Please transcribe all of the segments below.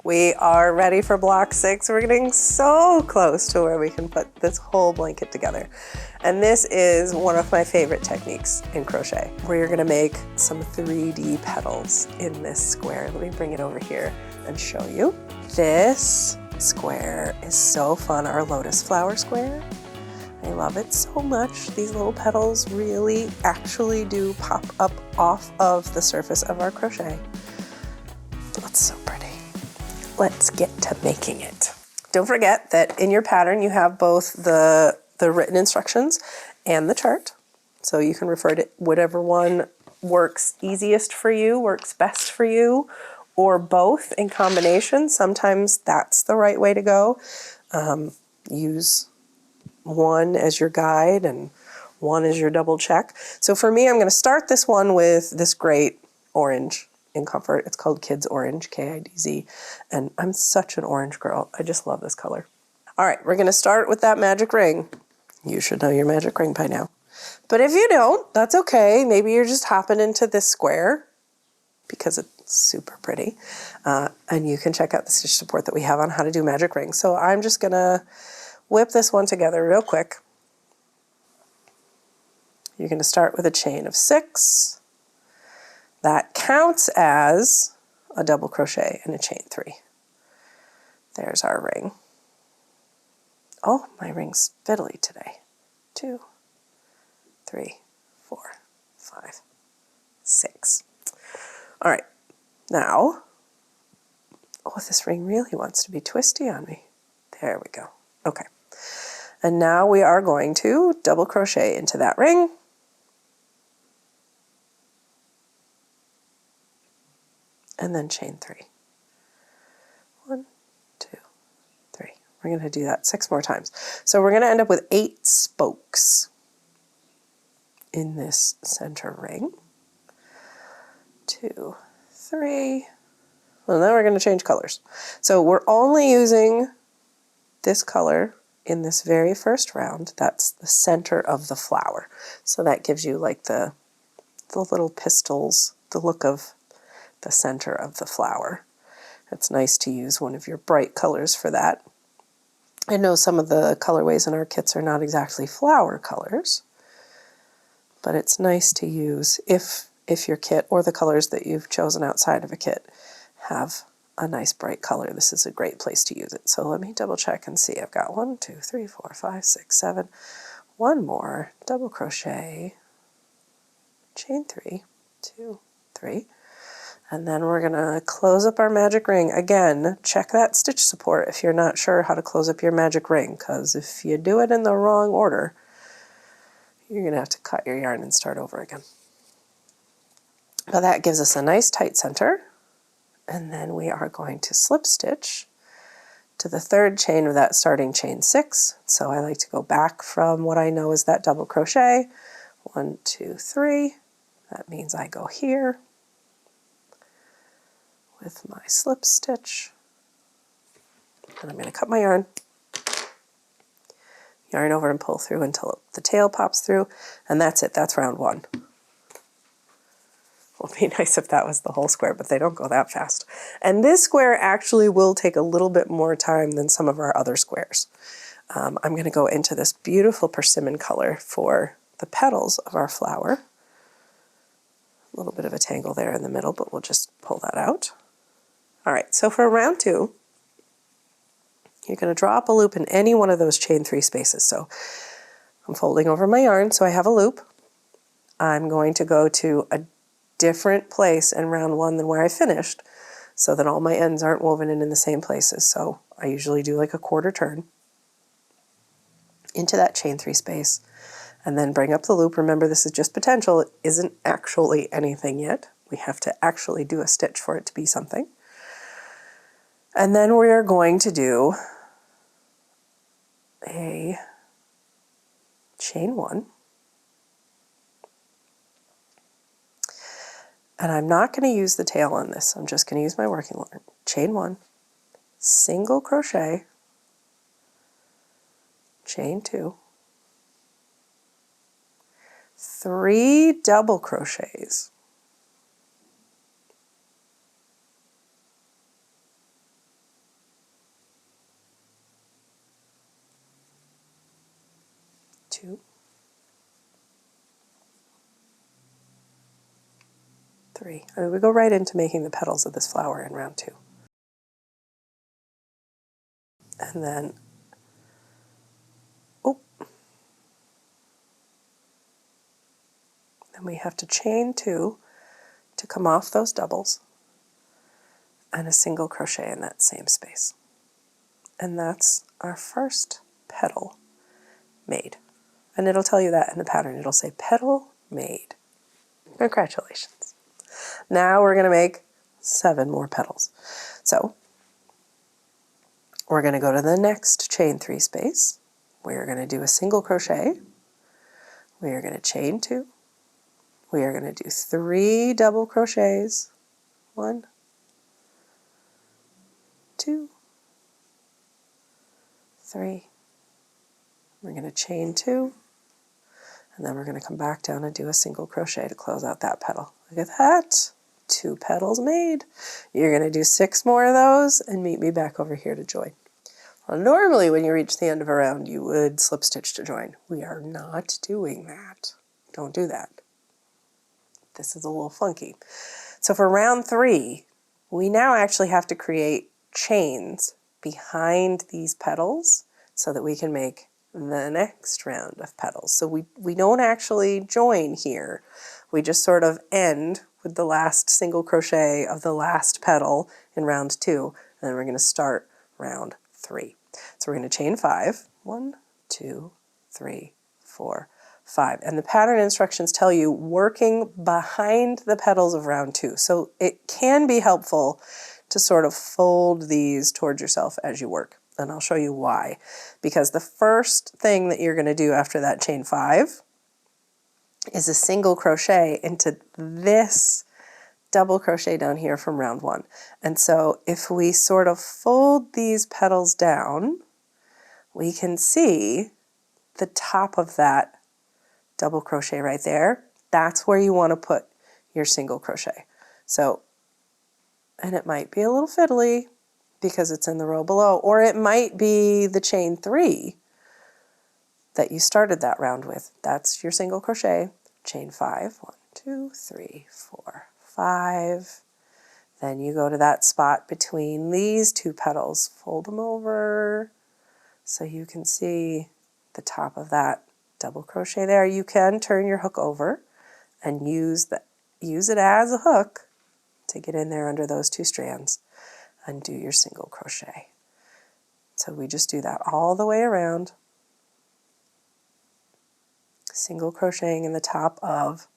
We are ready for block 6. We're getting so close to where we can put this whole blanket together. And this is one of my favorite techniques in crochet, where you're gonna make some 3D petals in this square. Let me bring it over here and show you. This square is so fun, our lotus flower square. I love it so much. These little petals really actually do pop up off of the surface of our crochet. That's so pretty. Let's get to making it. Don't forget that in your pattern you have both the written instructions and the chart. So you can refer to whatever one works easiest for you, works best for you, or both in combination. Sometimes that's the right way to go. Use one as your guide and one as your double check. So for me, I'm going to start this one with this great orange in Comfort. It's called Kids Orange, K-I-D-Z, and I'm such an orange girl. I just love this color. All right, we're going to start with that magic ring. You should know your magic ring by now. But if you don't, that's okay. Maybe you're just hopping into this square because it's super pretty. And you can check out the stitch support that we have on how to do magic rings. So I'm just going to whip this one together real quick. You're going to start with a chain of 6. That counts as a double crochet and a chain 3. There's our ring. Oh, my ring's fiddly today. 2, 3, 4, 5, 6. All right, now, oh, this ring really wants to be twisty on me. There we go. Okay, and now we are going to double crochet into that ring. And then chain 3. 1, 2, 3. We're going to do that 6 more times. So we're going to end up with 8 spokes in this center ring. 2, 3. Well, now we're going to change colors. So we're only using this color in this very first round. That's the center of the flower. So that gives you like the little pistils, the look of the center of the flower. It's nice to use one of your bright colors for that. I know some of the colorways in our kits are not exactly flower colors, but it's nice to use if your kit or the colors that you've chosen outside of a kit have a nice bright color. This is a great place to use it. So let me double check and see. I've got 1, 2, 3, 4, 5, 6, 7. One more double crochet, chain 3, 2, 3. And then we're going to close up our magic ring. Again, check that stitch support if you're not sure how to close up your magic ring, because if you do it in the wrong order, you're going to have to cut your yarn and start over again. Now that gives us a nice tight center. And then we are going to slip stitch to the 3rd chain of that starting chain 6. So I like to go back from what I know is that double crochet. 1, 2, 3. That means I go here with my slip stitch, and I'm going to cut my yarn over and pull through until the tail pops through, and that's it. That's round 1. Well, it'd be nice if that was the whole square, but they don't go that fast. And this square actually will take a little bit more time than some of our other squares. I'm going to go into this beautiful persimmon color for the petals of our flower. A little bit of a tangle there in the middle, but we'll just pull that out. All right, so for round 2, you're going to draw up a loop in any one of those chain 3 spaces. So I'm folding over my yarn so I have a loop. I'm going to go to a different place in round 1 than where I finished so that all my ends aren't woven in the same places. So I usually do like a quarter turn into that chain 3 space and then bring up the loop. Remember, this is just potential. It isn't actually anything yet. We have to actually do a stitch for it to be something. And then we are going to do a chain 1. And I'm not going to use the tail on this. I'm just going to use my working yarn. Chain 1, single crochet, chain 2, 3 double crochets, 2, 3. And we go right into making the petals of this flower in round 2. And then, oh, then we have to chain 2 to come off those doubles and a single crochet in that same space. And that's our first petal made. And it'll tell you that in the pattern. It'll say petal made. Congratulations. Now we're going to make 7 more petals. So we're going to go to the next chain 3 space. We're going to do a single crochet. We are going to chain 2. We are going to do 3 double crochets. 1, 2, 3. We're going to chain 2. And then we're going to come back down and do a single crochet to close out that petal. Look at that. 2 petals made. You're going to do 6 more of those and meet me back over here to join. Well, normally when you reach the end of a round, you would slip stitch to join. We are not doing that. Don't do that. This is a little funky. So for round 3, we now actually have to create chains behind these petals so that we can make the next round of petals. So we don't actually join here. We just sort of end with the last single crochet of the last petal in round 2, and then we're going to start round 3. So we're going to chain 5. 1, 2, 3, 4, 5. And the pattern instructions tell you working behind the petals of round 2. So it can be helpful to sort of fold these towards yourself as you work. And I'll show you why. Because the first thing that you're going to do after that chain 5 is a single crochet into this double crochet down here from round 1. And so if we sort of fold these petals down, we can see the top of that double crochet right there. That's where you want to put your single crochet. So, and it might be a little fiddly because it's in the row below, or it might be the chain 3 that you started that round with. That's your single crochet. Chain 5, 1, 2, 3, 4, 5. Then you go to that spot between these 2 petals, fold them over so you can see the top of that double crochet there. You can turn your hook over and use it as a hook to get in there under those 2 strands and do your single crochet. So we just do that all the way around, single crocheting in the top of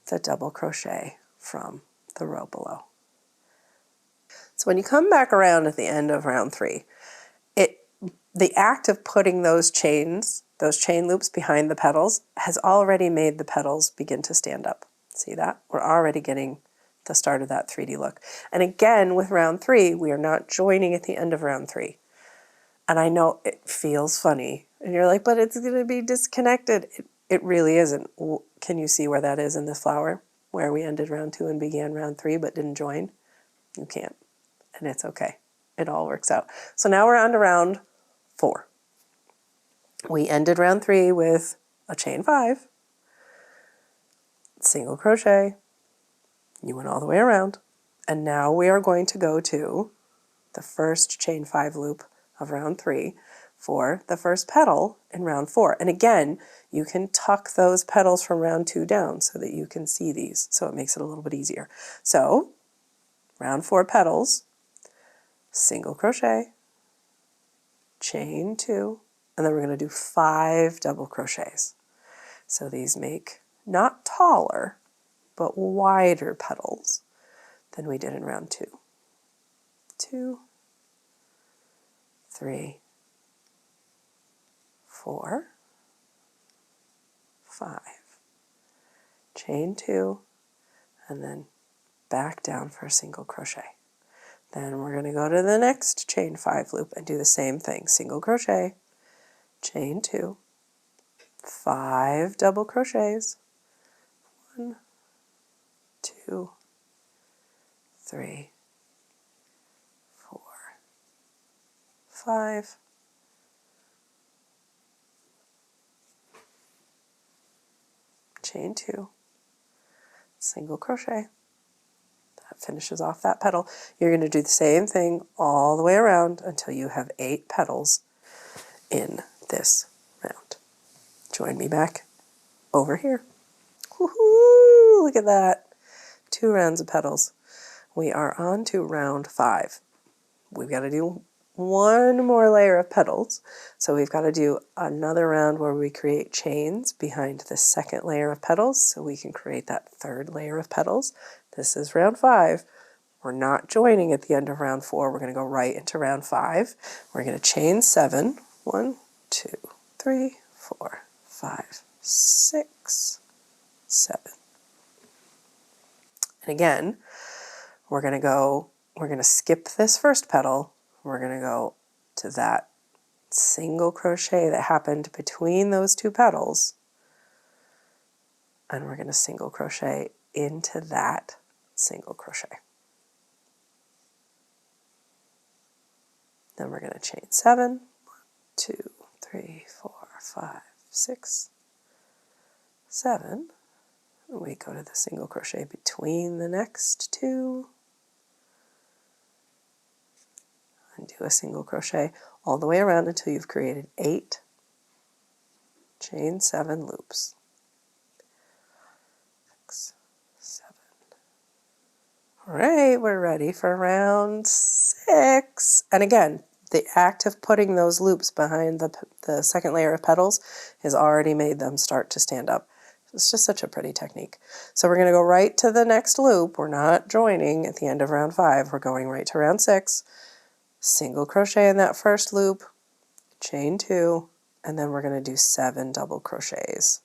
the double crochet from the row below. So when you come back around at the end of round 3, the act of putting those chain loops behind the petals has already made the petals begin to stand up. See that? We're already getting the start of that 3D look. And again, with round 3, we are not joining at the end of round 3. And I know it feels funny. And you're like, but it's going to be disconnected. It really isn't. Can you see where that is in this flower? Where we ended round 2 and began round 3 but didn't join? You can't. And it's okay. It all works out. So now we're on to round 4. We ended round 3 with a chain 5, single crochet, you went all the way around, and now we are going to go to the first chain 5 loop of round 3 for the first petal in round 4. And again, you can tuck those petals from round 2 down so that you can see these, so it makes it a little bit easier. So round 4 petals, single crochet, chain 2, and then we're going to do 5 double crochets. So these make not taller, but wider petals than we did in round 2. 2, 3, 4, 5. Chain 2, and then back down for a single crochet. Then we're going to go to the next chain 5 loop and do the same thing. Single crochet, chain 2, 5 double crochets, 1, 2, 3, 4, 5. chain 2, single crochet. That finishes off that petal. You're going to do the same thing all the way around until you have 8 petals in this round. Join me back over here. Woohoo! Look at that. 2 rounds of petals. We are on to round 5. We've got to do one more layer of petals. So we've got to do another round where we create chains behind the second layer of petals so we can create that third layer of petals. This is round 5. We're not joining at the end of round 4. We're going to go right into round 5. We're going to chain 7. 1, 2, 3, 4, 5, 6, 7. And again, we're going to skip this first petal. We're going to go to that single crochet that happened between those 2 petals. And we're going to single crochet into that single crochet. Then we're going to chain 7. 1, 2, 3, 4, 5, 6, 7. And we go to the single crochet between the next 2. And do a single crochet all the way around until you've created 8 chain 7 loops. 6, 7. All right, we're ready for round 6. And again, the act of putting those loops behind the second layer of petals has already made them start to stand up. It's just such a pretty technique. So we're going to go right to the next loop. We're not joining at the end of round 5. We're going right to round 6. Single crochet in that first loop, chain 2, and then we're going to do 7 double crochets.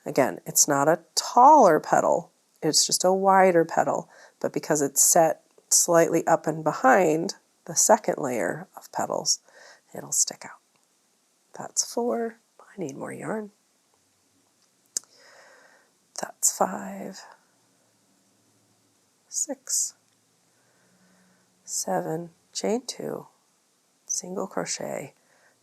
Again, it's not a taller petal, it's just a wider petal, but because it's set slightly up and behind the second layer of petals, it'll stick out. That's 4. I need more yarn. That's 5, 6, 7, chain 2, single crochet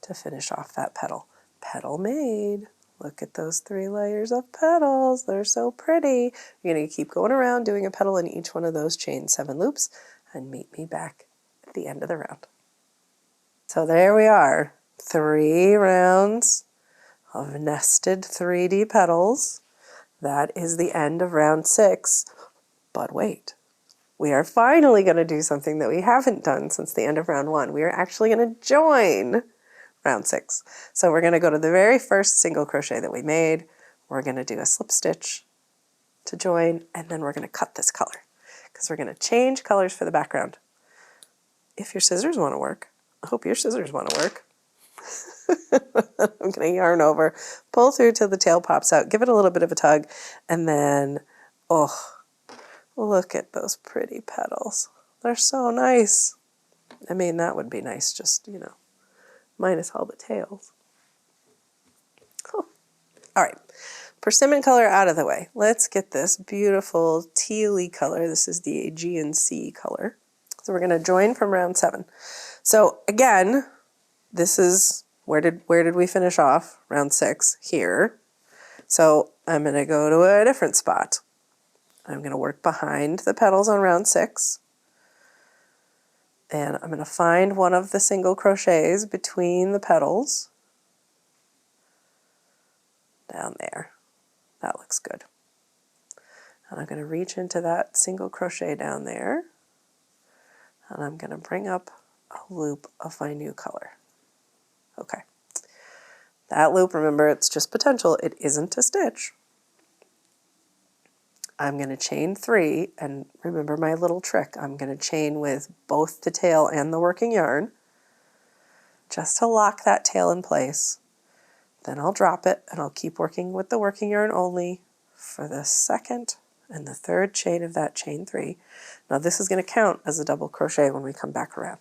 to finish off that petal. Petal made. Look at those 3 layers of petals. They're so pretty. You're going to keep going around doing a petal in each one of those chain 7 loops and meet me back at the end of the round. So there we are. 3 rounds of nested 3D petals. That is the end of round 6. But wait. We are finally going to do something that we haven't done since the end of round 1. We are actually going to join round 6. So we're going to go to the very first single crochet that we made. We're going to do a slip stitch to join, and then we're going to cut this color because we're going to change colors for the background. If your scissors want to work, I hope your scissors want to work. I'm going to yarn over, pull through till the tail pops out, give it a little bit of a tug, and then, oh, look at those pretty petals. They're so nice. I mean, that would be nice just, minus all the tails. Cool. All right, persimmon color out of the way. Let's get this beautiful tealy color. This is the Aegean Sea color. So we're going to join from round 7. So again, this is, where did we finish off? Round 6, here. So I'm going to go to a different spot. I'm going to work behind the petals on round 6. And I'm going to find one of the single crochets between the petals. Down there. That looks good. And I'm going to reach into that single crochet down there. And I'm going to bring up a loop of my new color. Okay. That loop, remember, it's just potential. It isn't a stitch. I'm going to chain 3, and remember my little trick. I'm going to chain with both the tail and the working yarn just to lock that tail in place. Then I'll drop it, and I'll keep working with the working yarn only for the second and the third chain of that chain 3. Now this is going to count as a double crochet when we come back around.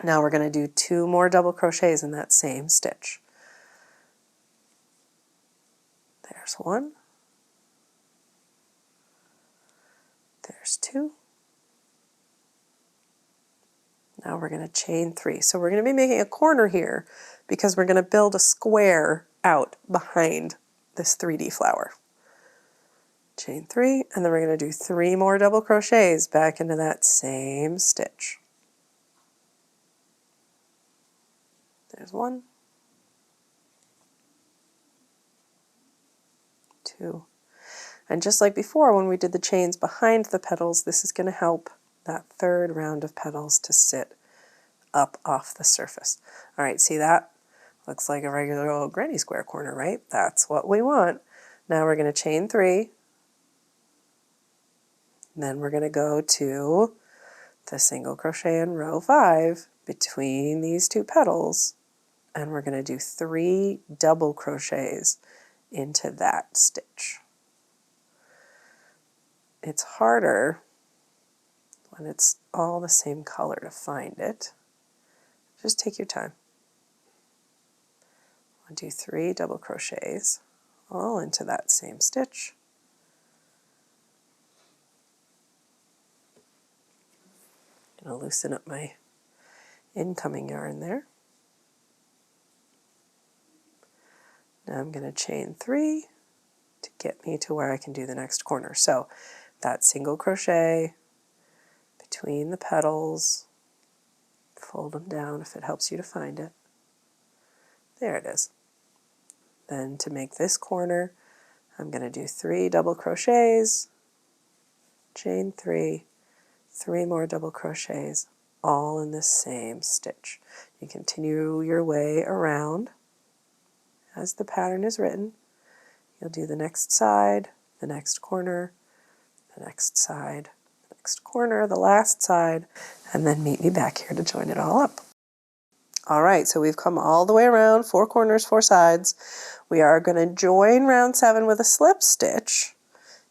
Now we're going to do 2 more double crochets in that same stitch. There's 1. There's 2. Now we're going to chain 3. So we're going to be making a corner here because we're going to build a square out behind this 3D flower. Chain 3, and then we're going to do 3 more double crochets back into that same stitch. There's 1, 2, and just like before when we did the chains behind the petals, this is going to help that third round of petals to sit up off the surface. All right, see that? Looks like a regular old granny square corner, right? That's what we want. Now we're going to chain 3, and then we're going to go to the single crochet in row 5 between these 2 petals, and we're going to do 3 double crochets into that stitch. It's harder when it's all the same color to find it. Just take your time. I'll do 3 double crochets all into that same stitch. I'm going to loosen up my incoming yarn there. Now I'm going to chain 3 to get me to where I can do the next corner. So that single crochet between the petals, fold them down if it helps you to find it. There it is. Then to make this corner, I'm going to do 3 double crochets, chain 3, 3 more double crochets, all in the same stitch. You continue your way around as the pattern is written. You'll do the next side, the next corner, the next side, the next corner, the last side, and then meet me back here to join it all up. All right, so we've come all the way around, 4 corners, 4 sides. We are going to join round 7 with a slip stitch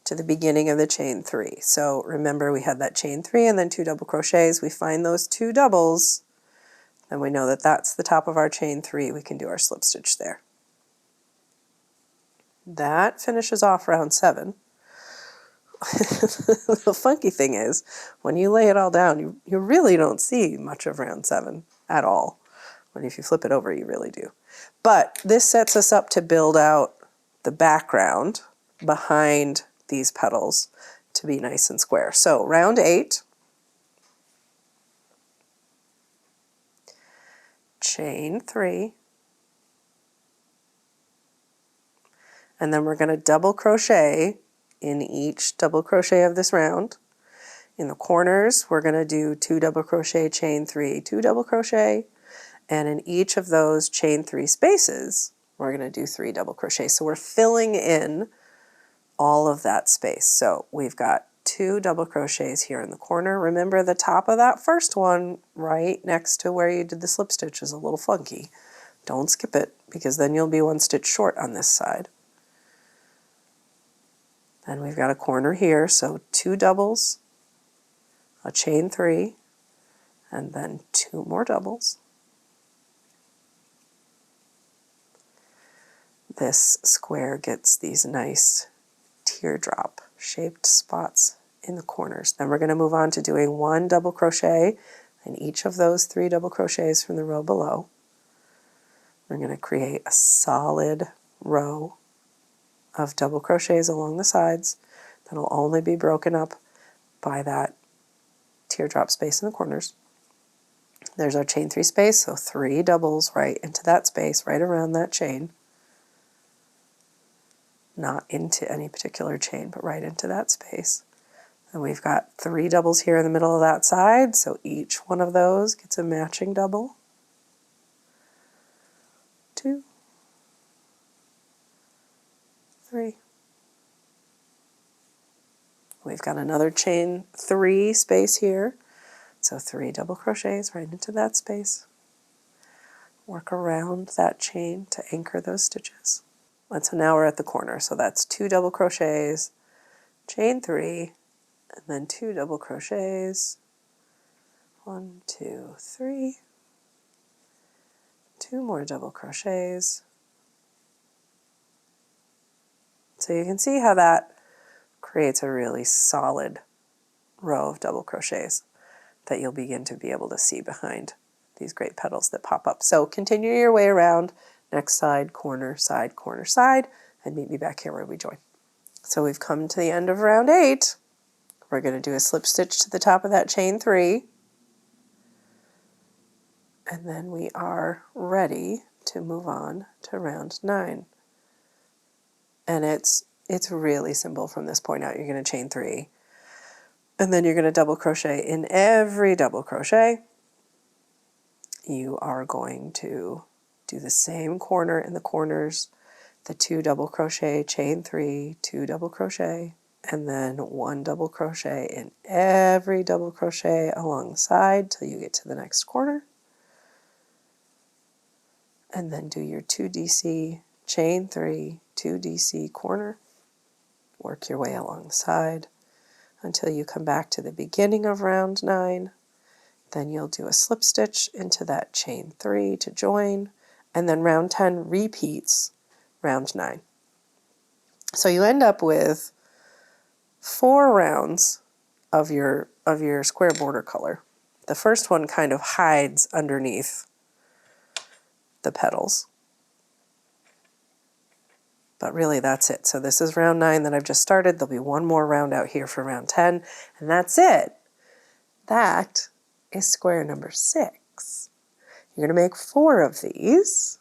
to the beginning of the chain 3. So remember we had that chain 3 and then 2 double crochets. We find those 2 doubles, and we know that that's the top of our chain 3. We can do our slip stitch there. That finishes off round 7. The funky thing is, when you lay it all down, you really don't see much of round 7 at all. When if you flip it over, you really do. But this sets us up to build out the background behind these petals to be nice and square. So round 8, chain 3, and then we're going to double crochet in each double crochet of this round. In the corners, we're going to do 2 double crochet, chain 3, 2 double crochet, and in each of those chain 3 spaces, we're going to do 3 double crochet. So we're filling in all of that space. So we've got 2 double crochets here in the corner. Remember the top of that first one right next to where you did the slip stitch is a little funky. Don't skip it because then you'll be 1 stitch short on this side. Then we've got a corner here, so 2 doubles, a chain 3, and then 2 more doubles. This square gets these nice teardrop shaped spots in the corners. Then we're going to move on to doing 1 double crochet in each of those 3 double crochets from the row below. We're going to create a solid row of double crochets along the sides that'll only be broken up by that teardrop space in the corners. There's our chain 3 space, so 3 doubles right into that space, right around that chain. Not into any particular chain, but right into that space. And we've got 3 doubles here in the middle of that side, so each one of those gets a matching double. 2, 3. We've got another chain 3 space here, so 3 double crochets right into that space. Work around that chain to anchor those stitches. And so now we're at the corner, so that's 2 double crochets, chain 3, and then 2 double crochets, 1, 2, 3, 2 more double crochets. So you can see how that creates a really solid row of double crochets that you'll begin to be able to see behind these great petals that pop up. So continue your way around, next side, corner, side, corner, side, and meet me back here where we join. So we've come to the end of round 8. We're going to do a slip stitch to the top of that chain 3. And then we are ready to move on to round 9. And it's really simple from this point out. You're going to chain 3. And then you're going to double crochet. In every double crochet, you are going to do the same corner in the corners, the 2 double crochet, chain 3, 2 double crochet, and then 1 double crochet in every double crochet along the side till you get to the next corner. And then do your 2 DC, chain 3, 2 DC corner. Work your way along the side until you come back to the beginning of round 9. Then you'll do a slip stitch into that chain 3 to join, and then round 10 repeats round 9. So you end up with 4 rounds of your square border color. The first one kind of hides underneath the petals. But really that's it. So this is round 9 that I've just started. There'll be one more round out here for round 10, and that's it. That is square number 6. You're going to make 4 of these,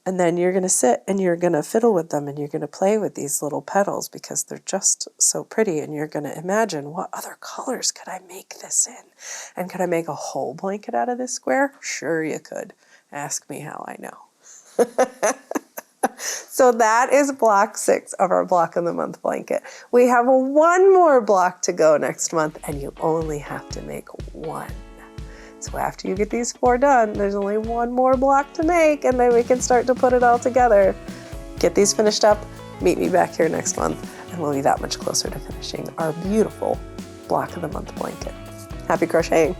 and then you're going to sit and you're going to fiddle with them, and you're going to play with these little petals because they're just so pretty, and you're going to imagine, what other colors could I make this in? And could I make a whole blanket out of this square? Sure you could. Ask me how I know. So that is block 6 of our block of the month blanket. We have one more block to go next month, and you only have to make 1. So after you get these 4 done, there's only one more block to make, and then we can start to put it all together. Get these finished up, meet me back here next month, and we'll be that much closer to finishing our beautiful block of the month blanket. Happy crocheting!